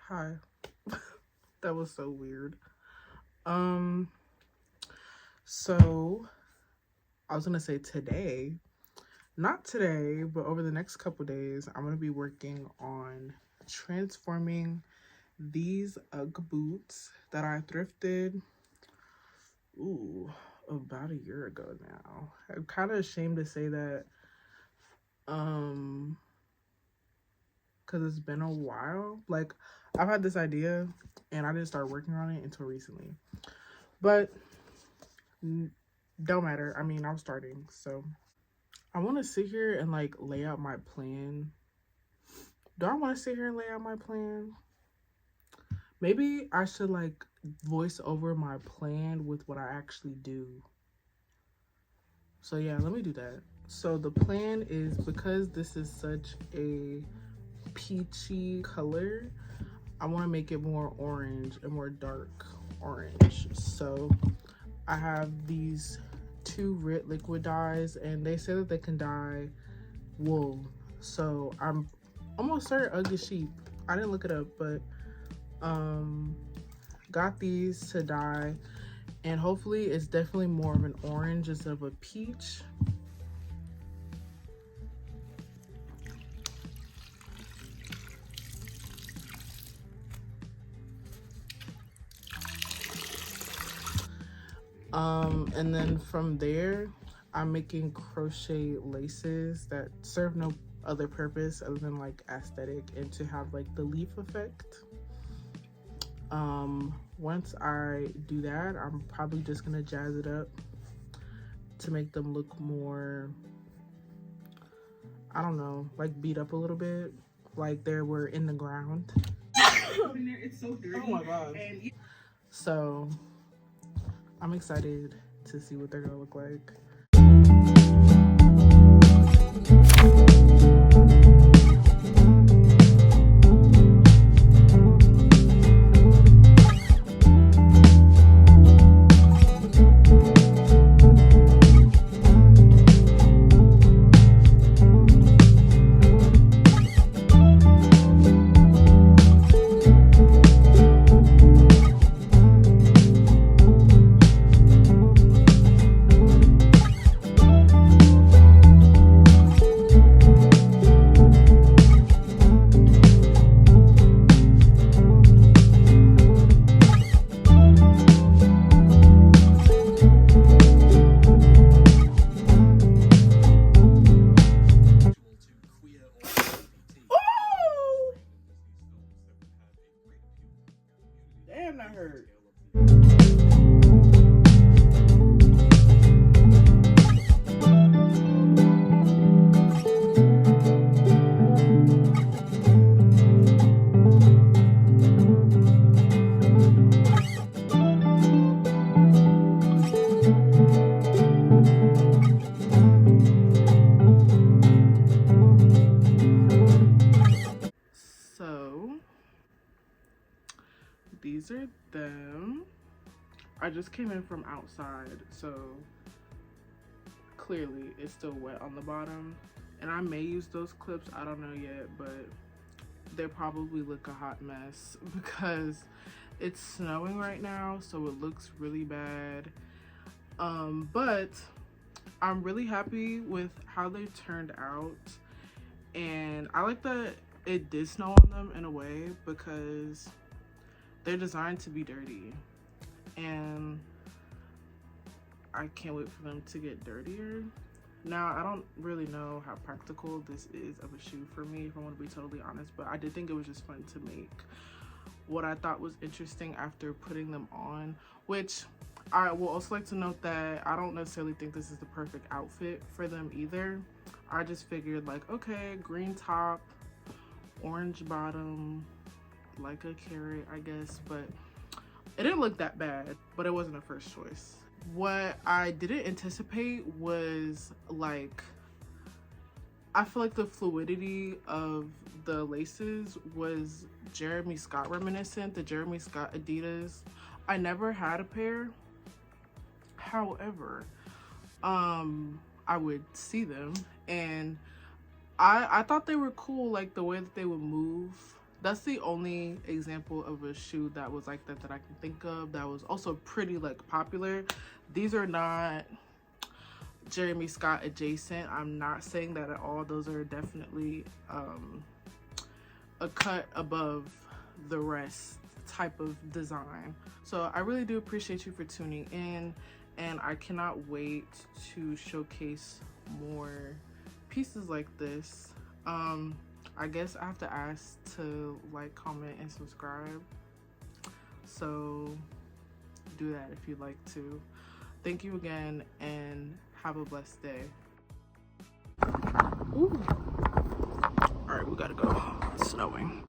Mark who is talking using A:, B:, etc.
A: Hi. That was so weird. Um, so I was gonna say today, not today, but over the next couple days, I'm gonna be working on transforming these Ugg boots that I thrifted. Ooh, about a year ago now. I'm kind of ashamed to say that, um, because it's been a while. Like I've had this idea, and I didn't start working on it until recently. But don't matter. I mean, I'm starting, so I want to sit here and like lay out my plan. Do I want to sit here and lay out my plan? Maybe I should like voice over my plan with what I actually do. So yeah, let me do that. So the plan is, because this is such a peachy color, I want to make it more orange and more dark orange. So I have these two Rit liquid dyes, and they say that they can dye wool. So I'm almost certain Ugg is sheep. I didn't look it up, but got these to dye, and hopefully it's definitely more of an orange instead of a peach. And then from there, I'm making crochet laces that serve no other purpose other than like aesthetic and to have like the leaf effect. Once I do that, I'm probably just gonna jazz it up to make them look more, I don't know, like beat up a little bit, like they were in the ground. It's so dirty. Oh my god. So I'm excited to see what they're gonna look like. Damn, that hurt. So these are them. I just came in from outside, so clearly it's still wet on the bottom, and I may use those clips, I don't know yet, but they probably look a hot mess because it's snowing right now, so it looks really bad. But I'm really happy with how they turned out, and I like that it did snow on them in a way because they're designed to be dirty, and I can't wait for them to get dirtier. Now, I don't really know how practical this is of a shoe for me, if I want to be totally honest, but I did think it was just fun to make. What I thought was interesting after putting them on, which I will also like to note that I don't necessarily think this is the perfect outfit for them either. I just figured like, okay, green top, orange bottom, like a carrot, I guess, but it didn't look that bad, but it wasn't a first choice. What I didn't anticipate was like, I feel like the fluidity of the laces was Jeremy Scott reminiscent, the Jeremy Scott Adidas. I never had a pair. However, I would see them, and I thought they were cool, like the way that they would move That's the only example of a shoe that was like that I can think of that was also pretty like popular. These are not Jeremy Scott adjacent. I'm not saying that at all. Those are definitely a cut above the rest type of design. So I really do appreciate you for tuning in, and I cannot wait to showcase more pieces like this. I guess I have to ask to like, comment, and subscribe, so do that if you'd like to. Thank you again, and have a blessed day. Ooh. All right, we gotta go. It's snowing.